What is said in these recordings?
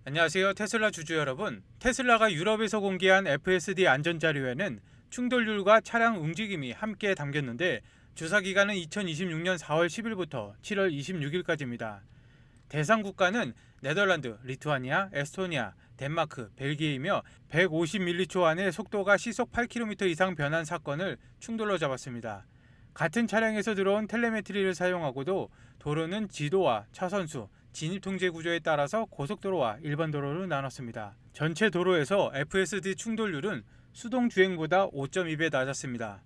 안녕하세요. 테슬라 주주 여러분. 테슬라가 유럽에서 공개한 FSD 안전자료에는 충돌률과 차량 움직임이 함께 담겼는데 조사 기간은 2026년 4월 10일부터 7월 26일까지입니다. 대상 국가는 네덜란드, 리투아니아, 에스토니아, 덴마크, 벨기에이며 150ms 안에 속도가 시속 8km 이상 변한 사건을 충돌로 잡았습니다. 같은 차량에서 들어온 텔레메트리를 사용하고도 도로는 지도와 차선수, 진입통제 구조에 따라서 고속도로와 일반 도로로 나눴습니다. 전체 도로에서 FSD 충돌률은 수동 주행보다 5.2배 낮았습니다.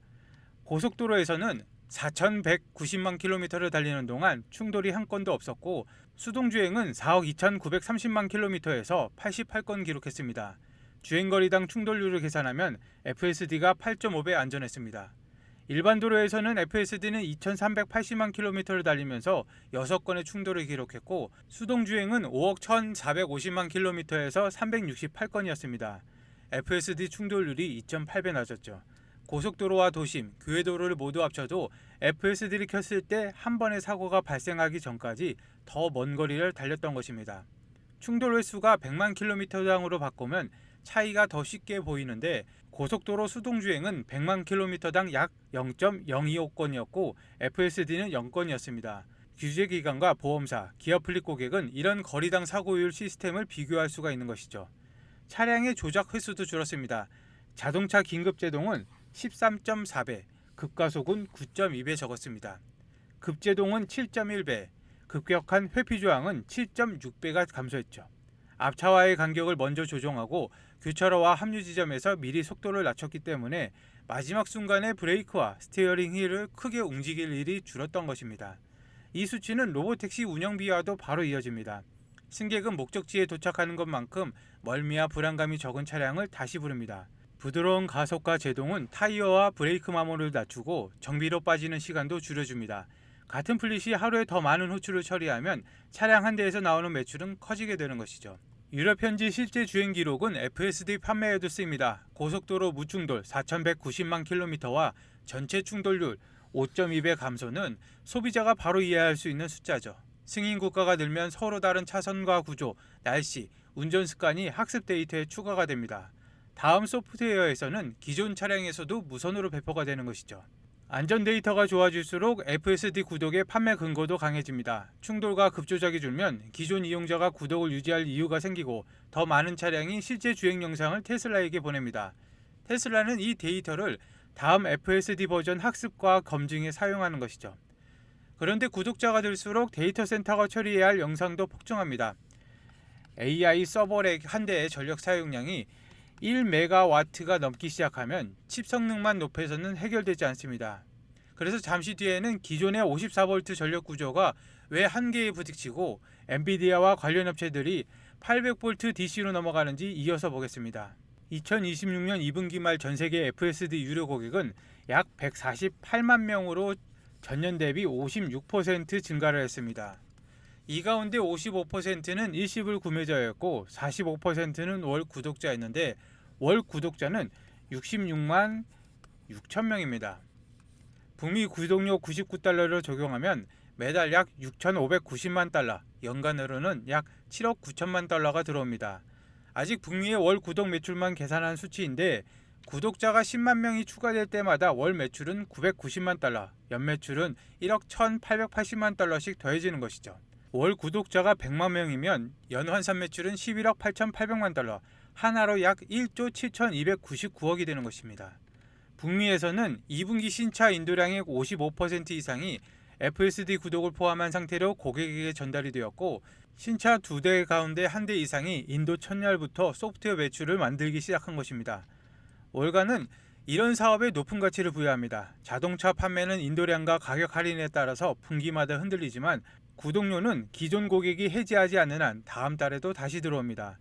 고속도로에서는 4,190만 킬로미터를 달리는 동안 충돌이 한 건도 없었고 수동주행은 4억 2,930만 킬로미터에서 88건 기록했습니다. 주행거리당 충돌률을 계산하면 FSD가 8.5배 안전했습니다. 일반 도로에서는 FSD는 2,380만 킬로미터를 달리면서 6건의 충돌을 기록했고 수동주행은 5억 1,450만 킬로미터에서 368건이었습니다. FSD 충돌률이 2.8배 낮았죠. 고속도로와 도심, 교외도로를 모두 합쳐도 FSD를 켰을 때 한 번의 사고가 발생하기 전까지 더 먼 거리를 달렸던 것입니다. 충돌 횟수가 100만 킬로미터당으로 바꾸면 차이가 더 쉽게 보이는데 고속도로 수동주행은 100만 킬로미터당 약 0.025건이었고 FSD는 0건이었습니다. 규제기관과 보험사, 기업 플릿 고객은 이런 거리당 사고율 시스템을 비교할 수가 있는 것이죠. 차량의 조작 횟수도 줄었습니다. 자동차 긴급제동은 13.4배, 급가속은 9.2배 적었습니다. 급제동은 7.1배, 급격한 회피조항은 7.6배가 감소했죠. 앞차와의 간격을 먼저 조정하고 교차로와 합류 지점에서 미리 속도를 낮췄기 때문에 마지막 순간에 브레이크와 스티어링 휠을 크게 움직일 일이 줄었던 것입니다. 이 수치는 로보택시 운영비와도 바로 이어집니다. 승객은 목적지에 도착하는 것만큼 멀미와 불안감이 적은 차량을 다시 부릅니다. 부드러운 가속과 제동은 타이어와 브레이크 마모를 낮추고 정비로 빠지는 시간도 줄여줍니다. 같은 플릿이 하루에 더 많은 호출을 처리하면 차량 한 대에서 나오는 매출은 커지게 되는 것이죠. 유럽 현지 실제 주행 기록은 FSD 판매에도 쓰입니다. 고속도로 무충돌 4,190만 킬로미터와 전체 충돌률 5.2배 감소는 소비자가 바로 이해할 수 있는 숫자죠. 승인 국가가 늘면 서로 다른 차선과 구조, 날씨, 운전 습관이 학습 데이터에 추가가 됩니다. 다음 소프트웨어에서는 기존 차량에서도 무선으로 배포가 되는 것이죠. 안전 데이터가 좋아질수록 FSD 구독의 판매 근거도 강해집니다. 충돌과 급조작이 줄면 기존 이용자가 구독을 유지할 이유가 생기고 더 많은 차량이 실제 주행 영상을 테슬라에게 보냅니다. 테슬라는 이 데이터를 다음 FSD 버전 학습과 검증에 사용하는 것이죠. 그런데 구독자가 들수록 데이터 센터가 처리해야 할 영상도 폭증합니다. AI 서버렉 한 대의 전력 사용량이 1메가와트가 넘기 시작하면 칩 성능만 높여서는 해결되지 않습니다. 그래서 잠시 뒤에는 기존의 54V 전력 구조가 왜 한계에 부딪히고 엔비디아와 관련 업체들이 800V DC로 넘어가는지 이어서 보겠습니다. 2026년 2분기 말 전세계 FSD 유료 고객은 약 148만 명으로 전년 대비 56% 증가를 했습니다. 이 가운데 55%는 일시불 구매자였고 45%는 월 구독자였는데 월 구독자는 66만 6천 명입니다. 북미 구독료 99달러를 적용하면 매달 약 6,590만 달러, 연간으로는 약 7억 9천만 달러가 들어옵니다. 아직 북미의 월 구독 매출만 계산한 수치인데 구독자가 10만 명이 추가될 때마다 월 매출은 990만 달러, 연 매출은 1억 1,880만 달러씩 더해지는 것이죠. 월 구독자가 100만 명이면 연 환산 매출은 11억 8,800만 달러, 하나로 약 1조 7,299억이 되는 것입니다. 북미에서는 2분기 신차 인도량의 55% 이상이 FSD 구독을 포함한 상태로 고객에게 전달이 되었고 신차 2대 가운데 1대 이상이 인도 첫날부터 소프트웨어 매출을 만들기 시작한 것입니다. 월가는 이런 사업에 높은 가치를 부여합니다. 자동차 판매는 인도량과 가격 할인에 따라서 분기마다 흔들리지만 구독료는 기존 고객이 해지하지 않는 한 다음 달에도 다시 들어옵니다.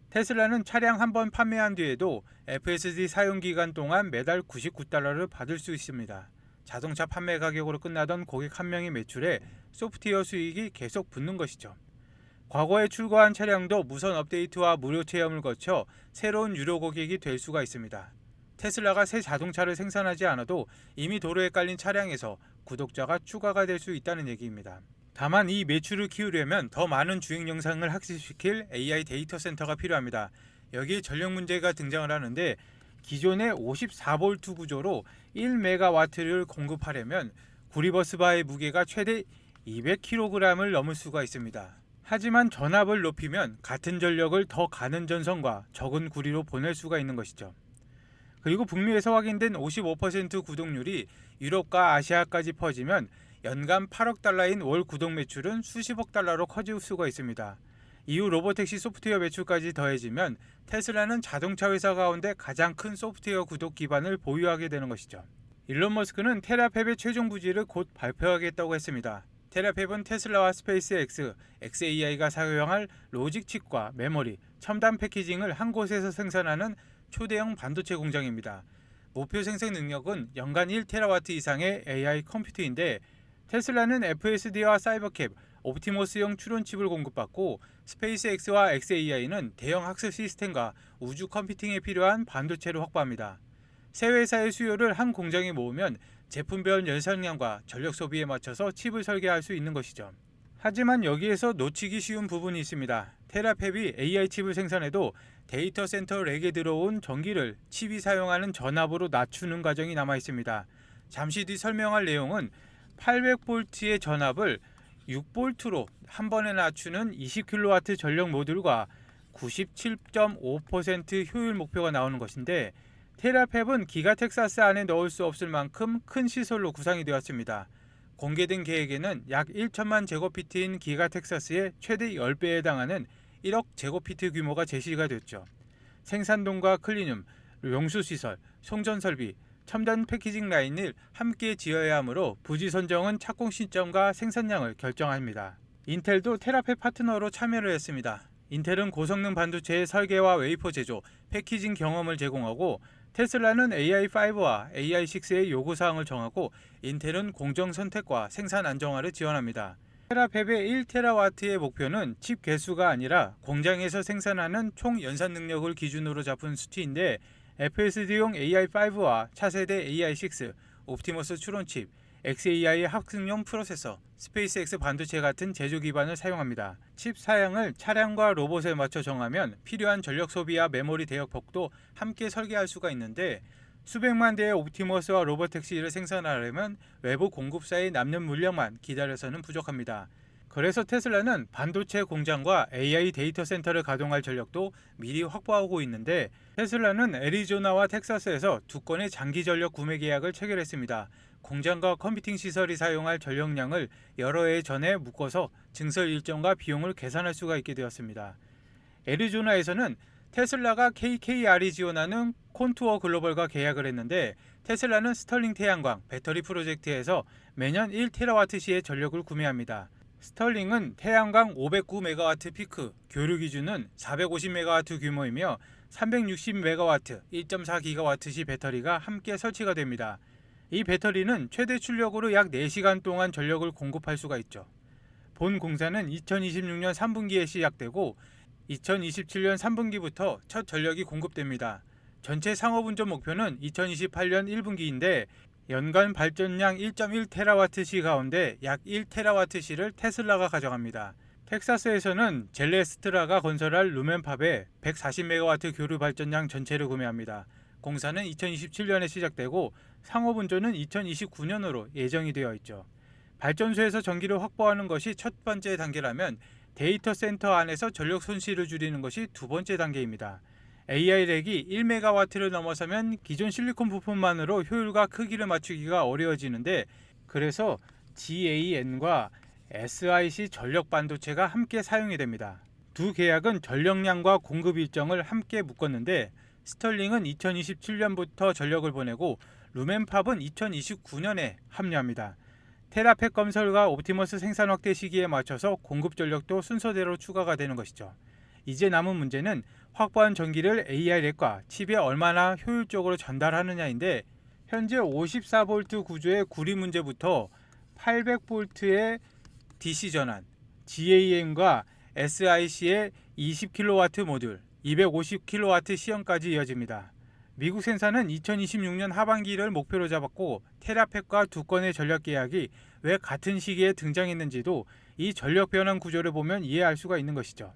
테슬라는 차량 한 번 판매한 뒤에도 FSD 사용 기간 동안 매달 99달러를 받을 수 있습니다. 자동차 판매 가격으로 끝나던 고객 한 명의 매출에 소프트웨어 수익이 계속 붙는 것이죠. 과거에 출고한 차량도 무선 업데이트와 무료 체험을 거쳐 새로운 유료 고객이 될 수가 있습니다. 테슬라가 새 자동차를 생산하지 않아도 이미 도로에 깔린 차량에서 구독자가 추가가 될 수 있다는 얘기입니다. 다만 이 매출을 키우려면 더 많은 주행 영상을 학습시킬 AI 데이터 센터가 필요합니다. 여기에 전력 문제가 등장을 하는데 기존의 54V 구조로 1메가와트를 공급하려면 구리버스바의 무게가 최대 200kg을 넘을 수가 있습니다. 하지만 전압을 높이면 같은 전력을 더 가는 전선과 적은 구리로 보낼 수가 있는 것이죠. 그리고 북미에서 확인된 55% 구독률이 유럽과 아시아까지 퍼지면 연간 8억 달러인 월 구독 매출은 수십억 달러로 커질 수가 있습니다. 이후 로보택시 소프트웨어 매출까지 더해지면 테슬라는 자동차 회사 가운데 가장 큰 소프트웨어 구독 기반을 보유하게 되는 것이죠. 일론 머스크는 테라펩의 최종 부지를 곧 발표하겠다고 했습니다. 테라펩은 테슬라와 스페이스X, xAI가 사용할 로직 칩과 메모리, 첨단 패키징을 한 곳에서 생산하는 초대형 반도체 공장입니다. 목표 생산 능력은 연간 1테라와트 이상의 AI 컴퓨터인데 테슬라는 FSD와 사이버캡, 옵티머스형 추론칩을 공급받고 스페이스X와 xAI는 대형 학습 시스템과 우주 컴퓨팅에 필요한 반도체를 확보합니다. 세 회사의 수요를 한 공장에 모으면 제품별 연산량과 전력 소비에 맞춰서 칩을 설계할 수 있는 것이죠. 하지만 여기에서 놓치기 쉬운 부분이 있습니다. 테라펩이 AI 칩을 생산해도 데이터 센터 렉에 들어온 전기를 칩이 사용하는 전압으로 낮추는 과정이 남아 있습니다. 잠시 뒤 설명할 내용은 800V의 전압을 6V로 한 번에 낮추는 20kW 전력 모듈과 97.5% 효율 목표가 나오는 것인데 테라펩은 기가 텍사스 안에 넣을 수 없을 만큼 큰 시설로 구상이 되었습니다. 공개된 계획에는 약 1천만 제곱피트인 기가 텍사스의 최대 10배에 해당하는 1억 제곱피트 규모가 제시가 됐죠. 생산동과 클린룸, 용수시설, 송전설비, 첨단 패키징 라인을 함께 지어야 하므로 부지 선정은 착공 시점과 생산량을 결정합니다. 인텔도 테라펩 파트너로 참여를 했습니다. 인텔은 고성능 반도체의 설계와 웨이퍼 제조, 패키징 경험을 제공하고 테슬라는 AI5와 AI6의 요구사항을 정하고 인텔은 공정 선택과 생산 안정화를 지원합니다. 테라펩의 1테라와트의 목표는 칩 개수가 아니라 공장에서 생산하는 총 연산 능력을 기준으로 잡은 수치인데 FSD용 AI5와 차세대 AI6, 옵티머스 추론칩, xAI의 학습용 프로세서, 스페이스X 반도체 같은 제조 기반을 사용합니다. 칩 사양을 차량과 로봇에 맞춰 정하면 필요한 전력 소비와 메모리 대역폭도 함께 설계할 수가 있는데 수백만 대의 옵티머스와 로보택시를 생산하려면 외부 공급사의 남는 물량만 기다려서는 부족합니다. 그래서 테슬라는 반도체 공장과 AI 데이터 센터를 가동할 전력도 미리 확보하고 있는데 테슬라는 애리조나와 텍사스에서 두 건의 장기 전력 구매 계약을 체결했습니다. 공장과 컴퓨팅 시설이 사용할 전력량을 여러 해 전에 묶어서 증설 일정과 비용을 계산할 수가 있게 되었습니다. 애리조나에서는 테슬라가 KKR이 지원하는 콘투어 글로벌과 계약을 했는데 테슬라는 스털링 태양광 배터리 프로젝트에서 매년 1테라와트시의 전력을 구매합니다. 스털링은 태양광 509메가와트 피크, 교류 기준은 450메가와트 규모이며 360메가와트, 1.4기가와트시 배터리가 함께 설치가 됩니다. 이 배터리는 최대 출력으로 약 4시간 동안 전력을 공급할 수가 있죠. 본 공사는 2026년 3분기에 시작되고 2027년 3분기부터 첫 전력이 공급됩니다. 전체 상업운전 목표는 2028년 1분기인데 연간 발전량 1.1테라와트시 가운데 약 1테라와트시를 테슬라가 가져갑니다. 텍사스에서는 젤레스트라가 건설할 루멘팝에 140메가와트 교류 발전량 전체를 구매합니다. 공사는 2027년에 시작되고 상업운전은 2029년으로 예정이 되어 있죠. 발전소에서 전기를 확보하는 것이 첫 번째 단계라면 데이터 센터 안에서 전력 손실을 줄이는 것이 두 번째 단계입니다. AI 렉이 1메가와트를 넘어서면 기존 실리콘 부품만으로 효율과 크기를 맞추기가 어려워지는데 그래서 GAN과 SiC 전력 반도체가 함께 사용이 됩니다. 두 계약은 전력량과 공급 일정을 함께 묶었는데 스털링은 2027년부터 전력을 보내고 루멘팝은 2029년에 합류합니다. 테라펩 건설과 옵티머스 생산 확대 시기에 맞춰서 공급 전력도 순서대로 추가가 되는 것이죠. 이제 남은 문제는 확보한 전기를 AI 렉과 칩에 얼마나 효율적으로 전달하느냐인데 현재 54V 구조의 구리 문제부터 800V의 DC 전환, GAN과 SiC의 20kW 모듈, 250kW 시험까지 이어집니다. 미국 생산은 2026년 하반기를 목표로 잡았고 테라펩과 두 건의 전력 계약이 왜 같은 시기에 등장했는지도 이 전력 변환 구조를 보면 이해할 수가 있는 것이죠.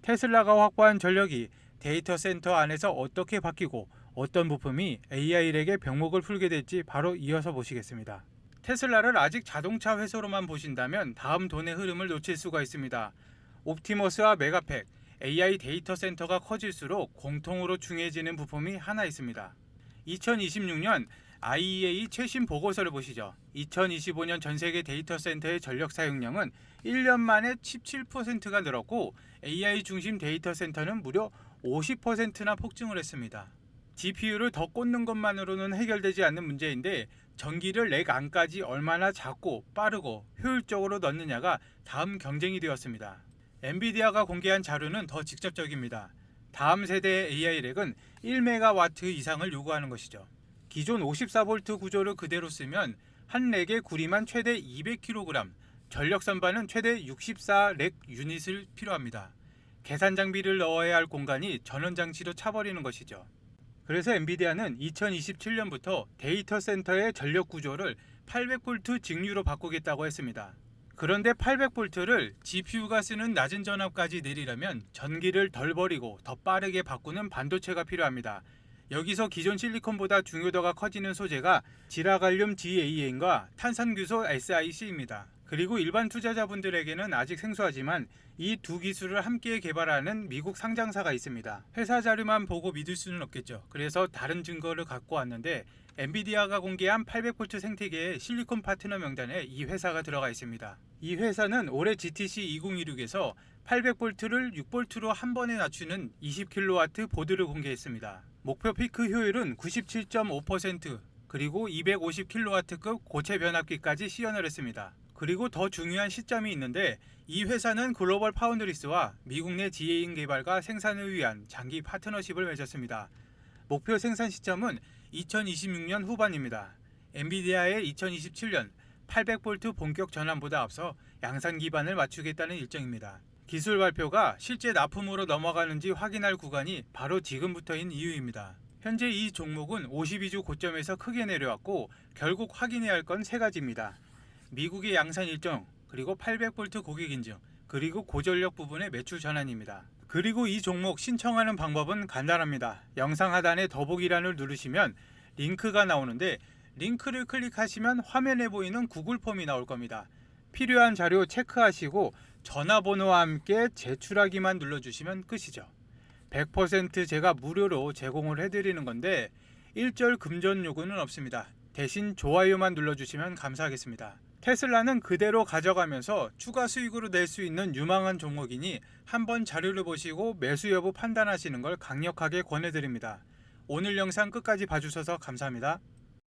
테슬라가 확보한 전력이 데이터 센터 안에서 어떻게 바뀌고 어떤 부품이 AI에게 병목을 풀게 될지 바로 이어서 보시겠습니다. 테슬라를 아직 자동차 회사로만 보신다면 다음 돈의 흐름을 놓칠 수가 있습니다. 옵티머스와 메가팩, AI 데이터 센터가 커질수록 공통으로 중요해지는 부품이 하나 있습니다. 2026년 IEA 최신 보고서를 보시죠. 2025년 전세계 데이터 센터의 전력 사용량은 1년 만에 17%가 늘었고 AI 중심 데이터 센터는 무려 50%나 폭증을 했습니다. GPU를 더 꽂는 것만으로는 해결되지 않는 문제인데 전기를 렉 안까지 얼마나 작고 빠르고 효율적으로 넣느냐가 다음 경쟁이 되었습니다. 엔비디아가 공개한 자료는 더 직접적입니다. 다음 세대의 AI 렉은 1메가와트 이상을 요구하는 것이죠. 기존 54V 구조를 그대로 쓰면 한 렉의 구리만 최대 200kg, 전력 선반은 최대 64렉 유닛을 필요합니다. 계산 장비를 넣어야 할 공간이 전원 장치로 차버리는 것이죠. 그래서 엔비디아는 2027년부터 데이터 센터의 전력 구조를 800V 직류로 바꾸겠다고 했습니다. 그런데 800V를 GPU가 쓰는 낮은 전압까지 내리려면 전기를 덜 버리고 더 빠르게 바꾸는 반도체가 필요합니다. 여기서 기존 실리콘보다 중요도가 커지는 소재가 지라갈륨 GaN과 탄산규소 SiC입니다. 그리고 일반 투자자분들에게는 아직 생소하지만 이 두 기술을 함께 개발하는 미국 상장사가 있습니다. 회사 자료만 보고 믿을 수는 없겠죠. 그래서 다른 증거를 갖고 왔는데 엔비디아가 공개한 800V 생태계의 실리콘 파트너 명단에 이 회사가 들어가 있습니다. 이 회사는 올해 GTC 2016에서 800V를 6V로 한 번에 낮추는 20kW 보드를 공개했습니다. 목표 피크 효율은 97.5% 그리고 250kW급 고체 변압기까지 시연을 했습니다. 그리고 더 중요한 시점이 있는데 이 회사는 글로벌 파운드리스와 미국 내 지혜인 개발과 생산을 위한 장기 파트너십을 맺었습니다. 목표 생산 시점은 2026년 후반입니다. 엔비디아의 2027년 800V 본격 전환보다 앞서 양산 기반을 맞추겠다는 일정입니다. 기술 발표가 실제 납품으로 넘어가는지 확인할 구간이 바로 지금부터인 이유입니다. 현재 이 종목은 52주 고점에서 크게 내려왔고 결국 확인해야 할 건 세 가지입니다. 미국의 양산 일정, 그리고 800V 고객 인증, 그리고 고전력 부분의 매출 전환입니다. 그리고 이 종목 신청하는 방법은 간단합니다. 영상 하단에 더보기란을 누르시면 링크가 나오는데 링크를 클릭하시면 화면에 보이는 구글 폼이 나올 겁니다. 필요한 자료 체크하시고 전화번호와 함께 제출하기만 눌러주시면 끝이죠. 100% 제가 무료로 제공을 해드리는 건데 일절 금전 요구는 없습니다. 대신 좋아요만 눌러주시면 감사하겠습니다. 테슬라는 그대로 가져가면서 추가 수익으로 낼 수 있는 유망한 종목이니 한번 자료를 보시고 매수 여부 판단하시는 걸 강력하게 권해드립니다. 오늘 영상 끝까지 봐주셔서 감사합니다.